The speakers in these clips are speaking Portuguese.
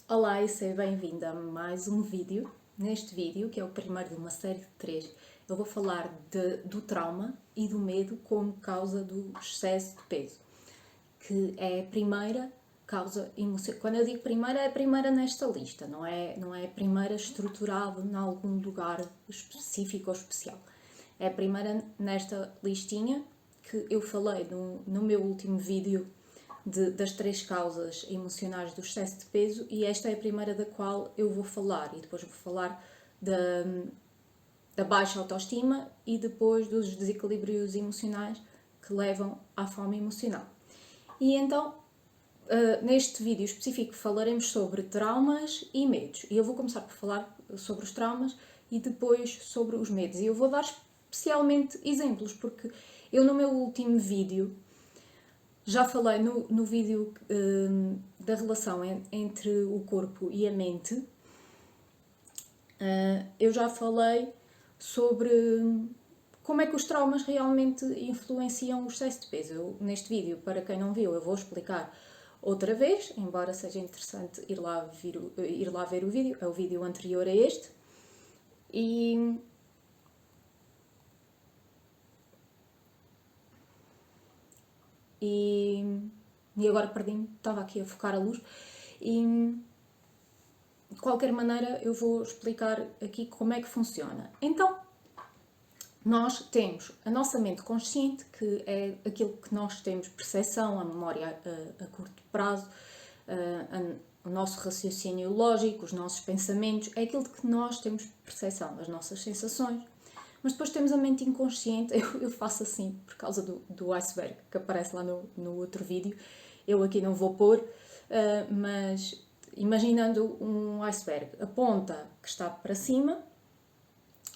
Olá e seja bem-vinda a mais um vídeo. Neste vídeo, que é o primeiro de uma série de 3, eu vou falar do trauma e do medo como causa do excesso de peso, que é a primeira causa emocional. Quando eu digo primeira, é a primeira nesta lista, não é a primeira estruturada em algum lugar específico ou especial. É a primeira nesta listinha que eu falei no meu último vídeo das 3 causas emocionais do excesso de peso, e esta é a primeira da qual eu vou falar, e depois vou falar da baixa autoestima e depois dos desequilíbrios emocionais que levam à fome emocional. E então, neste vídeo específico, falaremos sobre traumas e medos. E eu vou começar por falar sobre os traumas e depois sobre os medos. E eu vou dar especialmente exemplos, porque eu no meu último vídeo já falei no vídeo da relação entre o corpo e a mente. Eu já falei sobre como é que os traumas realmente influenciam o excesso de peso. Neste vídeo, para quem não viu, eu vou explicar outra vez, embora seja interessante ir lá ver o vídeo. É o vídeo anterior a este. E agora perdi-me, estava aqui a focar a luz. E de qualquer maneira eu vou explicar aqui como é que funciona. Então, nós temos a nossa mente consciente, que é aquilo que nós temos percepção, a memória a curto prazo, o nosso raciocínio lógico, os nossos pensamentos, é aquilo de que nós temos percepção, as nossas sensações. Mas depois temos a mente inconsciente. Eu faço assim por causa do iceberg que aparece lá no outro vídeo. Eu aqui não vou pôr, mas imaginando um iceberg, a ponta que está para cima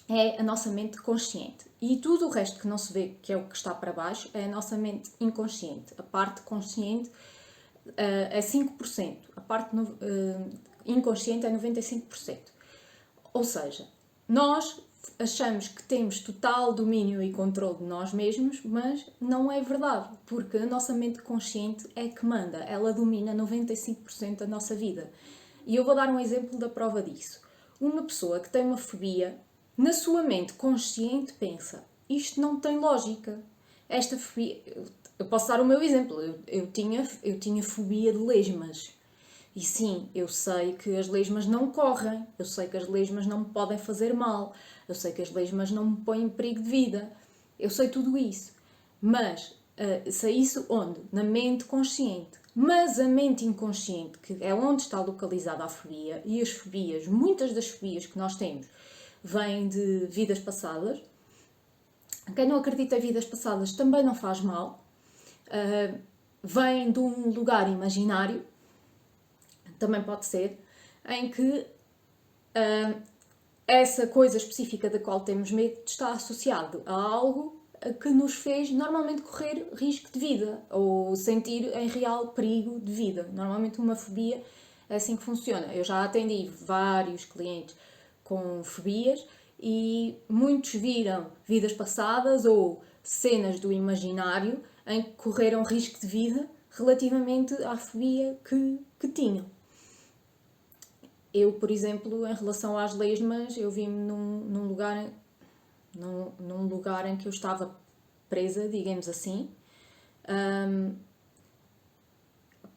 é a nossa mente consciente. E tudo o resto que não se vê, que é o que está para baixo, é a nossa mente inconsciente. A parte consciente é 5%, a parte inconsciente é 95%. Ou seja, nós achamos que temos total domínio e controle de nós mesmos, mas não é verdade, porque a nossa mente consciente é que manda, ela domina 95% da nossa vida. E eu vou dar um exemplo da prova disso. Uma pessoa que tem uma fobia, na sua mente consciente pensa, isto não tem lógica. Esta fobia, eu posso dar o meu exemplo, eu tinha fobia de lesmas. E sim, eu sei que as lesmas não correm, eu sei que as lesmas não me podem fazer mal, eu sei que as lesmas não me põem em perigo de vida, eu sei tudo isso. Mas sei isso onde? Na mente consciente. Mas a mente inconsciente, que é onde está localizada a fobia, e as fobias, muitas das fobias que nós temos, vêm de vidas passadas. Quem não acredita em vidas passadas também não faz mal. Vem de um lugar imaginário, também pode ser, em que essa coisa específica da qual temos medo está associado a algo que nos fez normalmente correr risco de vida ou sentir em real perigo de vida. Normalmente uma fobia é assim que funciona. Eu já atendi vários clientes com fobias e muitos viram vidas passadas ou cenas do imaginário em que correram risco de vida relativamente à fobia que tinham. Eu, por exemplo, em relação às lesmas, eu vi-me num lugar em que eu estava presa, digamos assim.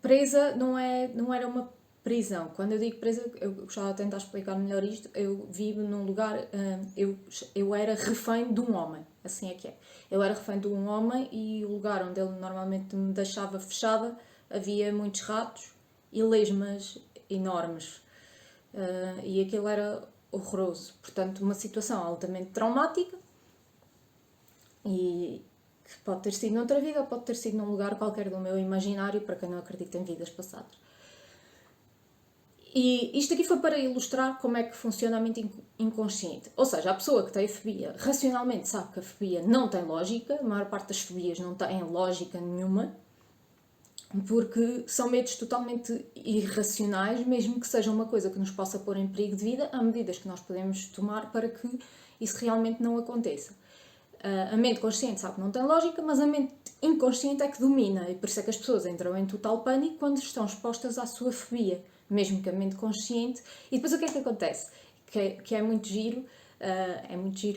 Presa não era uma prisão. Quando eu digo presa, eu gostava de tentar explicar melhor isto. Eu vivo num lugar, eu era refém de um homem, assim é que é. Eu era refém de um homem e o lugar onde ele normalmente me deixava fechada havia muitos ratos e lesmas enormes. E aquilo era horroroso. Portanto, uma situação altamente traumática e que pode ter sido noutra vida ou pode ter sido num lugar qualquer do meu imaginário, para quem não acredita em vidas passadas. E isto aqui foi para ilustrar como é que funciona a mente inconsciente. Ou seja, a pessoa que tem a fobia racionalmente sabe que a fobia não tem lógica, a maior parte das fobias não têm lógica nenhuma, porque são medos totalmente irracionais, mesmo que seja uma coisa que nos possa pôr em perigo de vida, há medidas que nós podemos tomar para que isso realmente não aconteça. A mente consciente sabe que não tem lógica, mas a mente inconsciente é que domina, e por isso é que as pessoas entram em total pânico quando estão expostas à sua fobia, mesmo que a mente consciente. E depois o que é que acontece? Que é muito giro,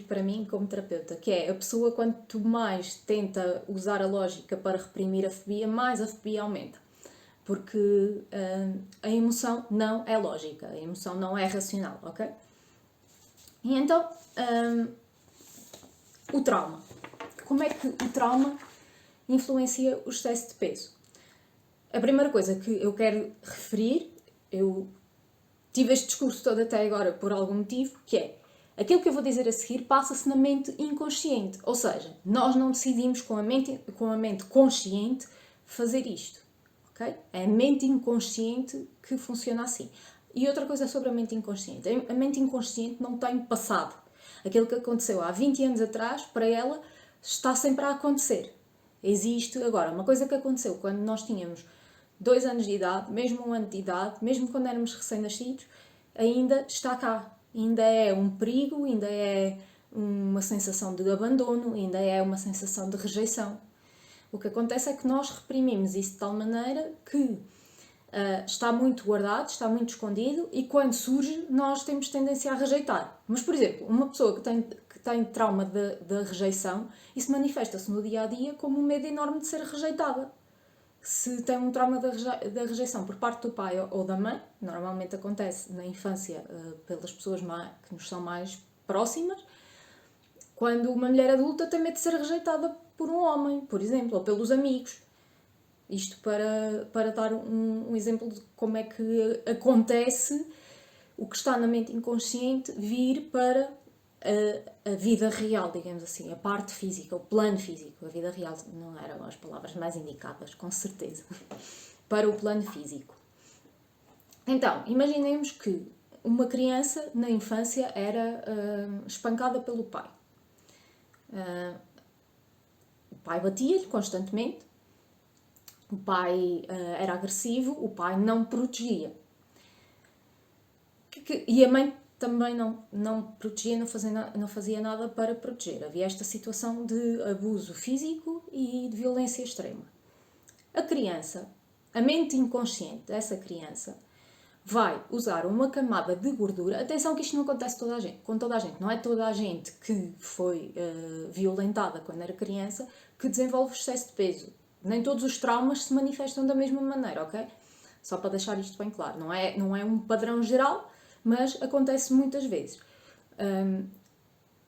para mim como terapeuta, que é a pessoa, quanto mais tenta usar a lógica para reprimir a fobia, mais a fobia aumenta. Porque a emoção não é lógica, a emoção não é racional, ok? E então, o trauma. Como é que o trauma influencia o excesso de peso? A primeira coisa que eu quero referir, eu tive este discurso todo até agora por algum motivo, que é aquilo que eu vou dizer a seguir passa-se na mente inconsciente. Ou seja, nós não decidimos com a mente consciente fazer isto. Okay? É a mente inconsciente que funciona assim. E outra coisa sobre a mente inconsciente. A mente inconsciente não tem passado. Aquilo que aconteceu há 20 anos atrás, para ela, está sempre a acontecer. Existe agora. Uma coisa que aconteceu quando nós tínhamos 2 anos de idade, mesmo 1 ano de idade, mesmo quando éramos recém-nascidos, ainda está cá. Ainda é um perigo, ainda é uma sensação de abandono, ainda é uma sensação de rejeição. O que acontece é que nós reprimimos isso de tal maneira que está muito guardado, está muito escondido e quando surge nós temos tendência a rejeitar. Mas, por exemplo, uma pessoa que tem trauma da rejeição, isso manifesta-se no dia-a-dia como um medo enorme de ser rejeitada. Se tem um trauma da rejeição por parte do pai ou da mãe, normalmente acontece na infância pelas pessoas que nos são mais próximas, quando uma mulher adulta tem medo de ser rejeitada por um homem, por exemplo, ou pelos amigos. Isto para dar um exemplo de como é que acontece o que está na mente inconsciente vir para a vida real, digamos assim, a parte física, o plano físico. A vida real não eram as palavras mais indicadas, com certeza, para o plano físico. Então, imaginemos que uma criança na infância era espancada pelo pai. O pai batia-lhe constantemente, o pai era agressivo, o pai não protegia. E a mãe também não protegia, não fazia nada para proteger. Havia esta situação de abuso físico e de violência extrema. A criança, a mente inconsciente dessa criança, vai usar uma camada de gordura. Atenção que isto não acontece com toda a gente. Não é toda a gente que foi violentada quando era criança que desenvolve excesso de peso. Nem todos os traumas se manifestam da mesma maneira, ok? Só para deixar isto bem claro. Não é um padrão geral, mas acontece muitas vezes.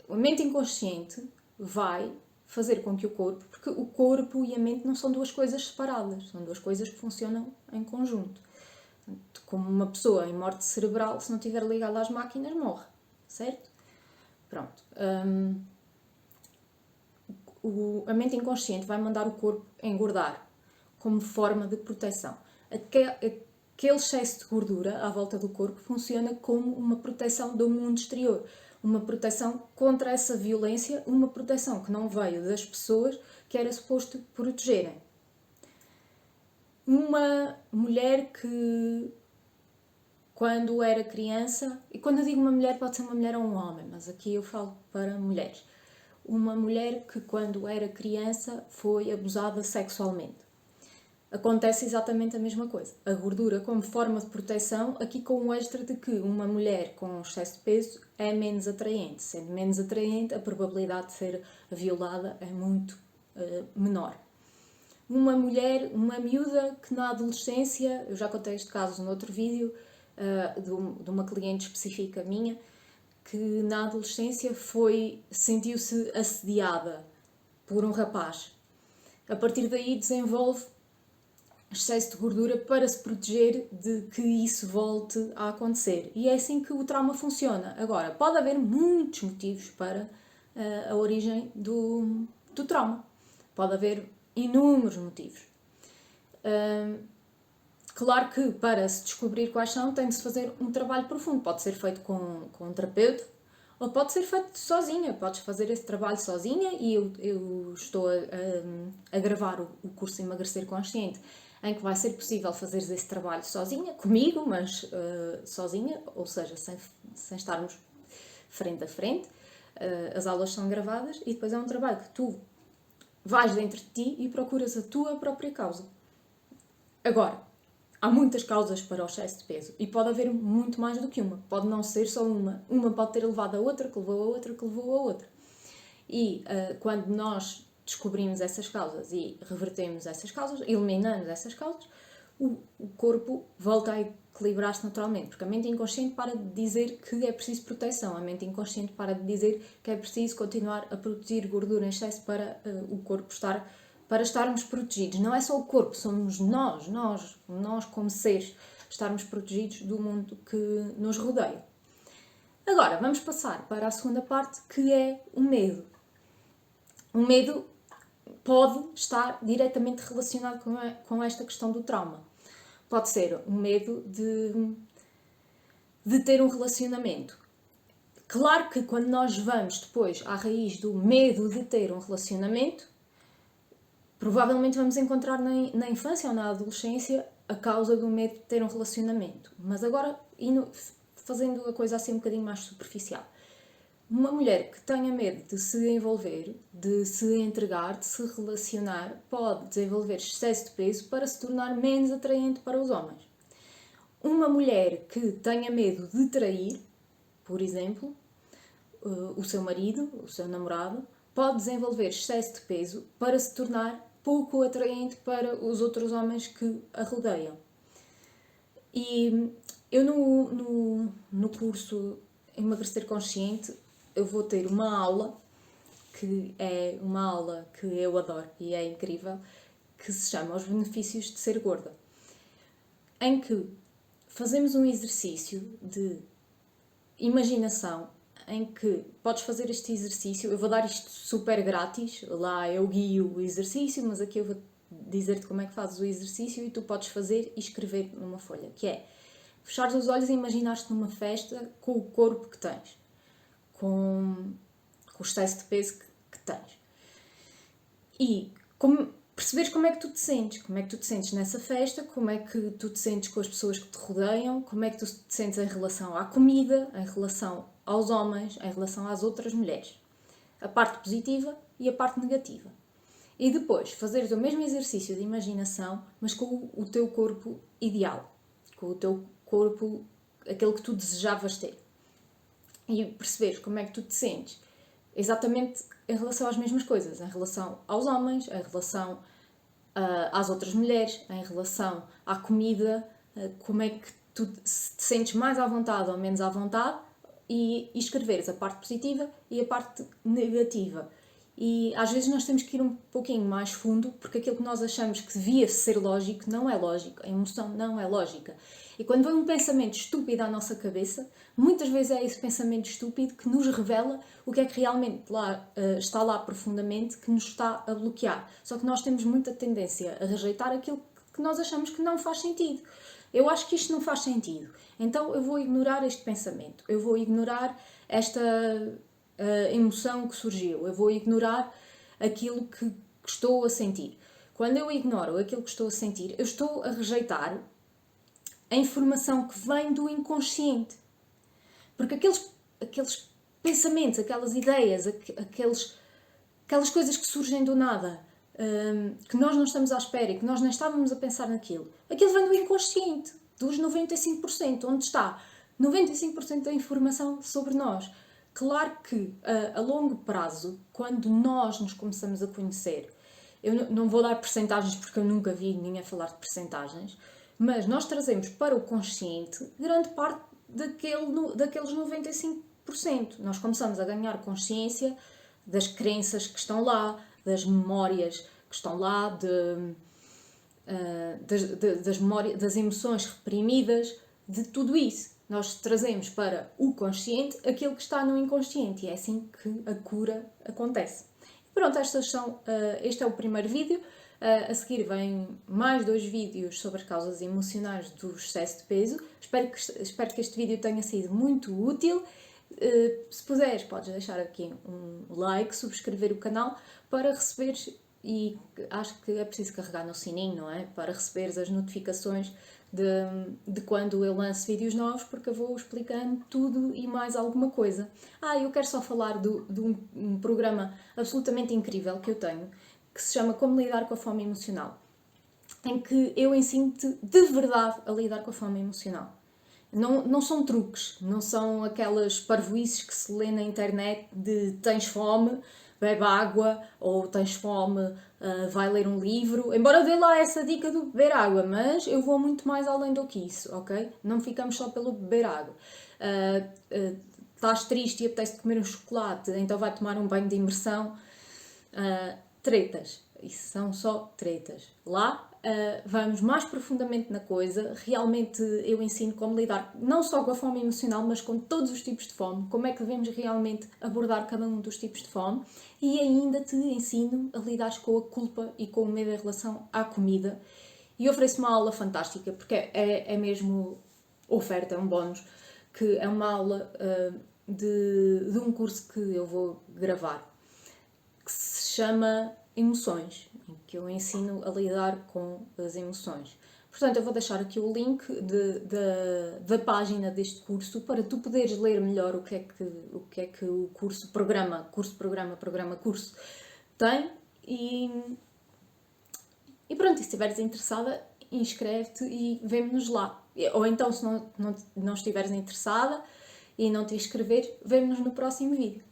A mente inconsciente vai fazer com que o corpo... Porque o corpo e a mente não são duas coisas separadas. São duas coisas que funcionam em conjunto. Como uma pessoa em morte cerebral, se não estiver ligada às máquinas, morre. Certo? Pronto. A mente inconsciente vai mandar o corpo engordar como forma de proteção. Aquele excesso de gordura à volta do corpo funciona como uma proteção do mundo exterior, uma proteção contra essa violência, uma proteção que não veio das pessoas que era suposto protegerem. Uma mulher que, quando era criança, e quando eu digo uma mulher, pode ser uma mulher ou um homem, mas aqui eu falo para mulheres. Uma mulher que, quando era criança, foi abusada sexualmente. Acontece exatamente a mesma coisa. A gordura como forma de proteção, aqui com o extra de que uma mulher com excesso de peso é menos atraente. Sendo menos atraente, a probabilidade de ser violada é muito menor. Uma mulher, uma miúda que na adolescência, eu já contei este caso no outro vídeo, de uma cliente específica minha, que na adolescência sentiu-se assediada por um rapaz. A partir daí desenvolve excesso de gordura para se proteger de que isso volte a acontecer. E é assim que o trauma funciona. Agora, pode haver muitos motivos para a origem do trauma. Pode haver inúmeros motivos. Claro que para se descobrir quais são, tem de se fazer um trabalho profundo. Pode ser feito com um terapeuta ou pode ser feito sozinha. Podes fazer esse trabalho sozinha e eu estou a gravar o curso Emagrecer Consciente, em que vai ser possível fazer esse trabalho sozinha, comigo, mas sozinha, ou seja, sem estarmos frente a frente. As aulas são gravadas e depois é um trabalho que tu vais dentro de ti e procuras a tua própria causa. Agora, há muitas causas para o excesso de peso e pode haver muito mais do que uma. Pode não ser só uma. Uma pode ter levado a outra, que levou a outra, que levou a outra. E quando nós descobrimos essas causas e revertemos essas causas, eliminamos essas causas, o corpo volta a equilibrar-se naturalmente, porque a mente inconsciente para de dizer que é preciso proteção, a mente inconsciente para de dizer que é preciso continuar a produzir gordura em excesso para o corpo estar, para estarmos protegidos. Não é só o corpo, somos nós como seres, estarmos protegidos do mundo que nos rodeia. Agora, vamos passar para a segunda parte, que é o medo. O medo pode estar diretamente relacionado com esta questão do trauma. Pode ser o medo de ter um relacionamento. Claro que quando nós vamos depois à raiz do medo de ter um relacionamento, provavelmente vamos encontrar na infância ou na adolescência a causa do medo de ter um relacionamento. Mas agora, fazendo a coisa assim um bocadinho mais superficial. Uma mulher que tenha medo de se envolver, de se entregar, de se relacionar, pode desenvolver excesso de peso para se tornar menos atraente para os homens. Uma mulher que tenha medo de trair, por exemplo, o seu marido, o seu namorado, pode desenvolver excesso de peso para se tornar pouco atraente para os outros homens que a rodeiam. E eu no curso Emagrecer Consciente, eu vou ter uma aula, que é uma aula que eu adoro e é incrível, que se chama Os Benefícios de Ser Gorda, em que fazemos um exercício de imaginação, em que podes fazer este exercício, eu vou dar isto super grátis, lá eu guio o exercício, mas aqui eu vou dizer-te como é que fazes o exercício e tu podes fazer e escrever numa folha, que é fechares os olhos e imaginares-te numa festa com o corpo que tens, com o excesso de peso que tens. E perceberes como é que tu te sentes nessa festa, como é que tu te sentes com as pessoas que te rodeiam, como é que tu te sentes em relação à comida, em relação aos homens, em relação às outras mulheres. A parte positiva e a parte negativa. E depois fazeres o mesmo exercício de imaginação, mas com o teu corpo ideal, com o teu corpo, aquele que tu desejavas ter. E perceberes como é que tu te sentes exatamente em relação às mesmas coisas, em relação aos homens, em relação às outras mulheres, em relação à comida, como é que tu te sentes mais à vontade ou menos à vontade, e escreveres a parte positiva e a parte negativa. E às vezes nós temos que ir um pouquinho mais fundo, porque aquilo que nós achamos que devia ser lógico não é lógico, a emoção não é lógica. E quando vem um pensamento estúpido à nossa cabeça, muitas vezes é esse pensamento estúpido que nos revela o que é que realmente está lá profundamente, que nos está a bloquear. Só que nós temos muita tendência a rejeitar aquilo que nós achamos que não faz sentido. Eu acho que isto não faz sentido, então eu vou ignorar este pensamento, eu vou ignorar esta emoção que surgiu, eu vou ignorar aquilo que estou a sentir. Quando eu ignoro aquilo que estou a sentir, eu estou a rejeitar a informação que vem do inconsciente. Porque aqueles pensamentos, aquelas ideias, aquelas coisas que surgem do nada, que nós não estamos à espera e que nós nem estávamos a pensar naquilo, aquilo vem do inconsciente, dos 95%, onde está 95% da informação sobre nós. Claro que a longo prazo, quando nós nos começamos a conhecer, eu não vou dar percentagens porque eu nunca vi ninguém falar de percentagens, mas nós trazemos para o consciente grande parte daqueles 95%. Nós começamos a ganhar consciência das crenças que estão lá, das memórias que estão lá, das emoções reprimidas, de tudo isso. Nós trazemos para o consciente aquilo que está no inconsciente e é assim que a cura acontece. E pronto, este é o primeiro vídeo. A seguir vêm mais 2 vídeos sobre as causas emocionais do excesso de peso. Espero que este vídeo tenha sido muito útil. Se puderes, podes deixar aqui um like, subscrever o canal para receberes, e acho que é preciso carregar no sininho, não é? Para receberes as notificações de quando eu lanço vídeos novos, porque eu vou explicando tudo e mais alguma coisa. Eu quero só falar de um programa absolutamente incrível que eu tenho, que se chama Como Lidar com a Fome Emocional. em que eu ensino-te de verdade a lidar com a fome emocional. Não são truques, não são aquelas parvoíces que se lê na internet de tens fome, bebe água, ou tens fome, vai ler um livro. Embora eu dê lá essa dica do beber água, mas eu vou muito mais além do que isso, ok? Não ficamos só pelo beber água. Estás triste e apetece comer um chocolate, então vai tomar um banho de imersão. Tretas. Isso são só tretas. Lá vamos mais profundamente na coisa. Realmente eu ensino como lidar não só com a fome emocional, mas com todos os tipos de fome. Como é que devemos realmente abordar cada um dos tipos de fome. E ainda te ensino a lidar com a culpa e com o medo em relação à comida. E ofereço uma aula fantástica, porque é mesmo oferta, é um bónus, que é uma aula de um curso que eu vou gravar, que se chama Emoções, em que eu ensino a lidar com as emoções. Portanto, eu vou deixar aqui o link da página deste curso para tu poderes ler melhor o que é que o curso tem e pronto, e se estiveres interessada, inscreve-te e vemo-nos lá. Ou então, se não estiveres interessada e não te inscreveres, vemo-nos no próximo vídeo.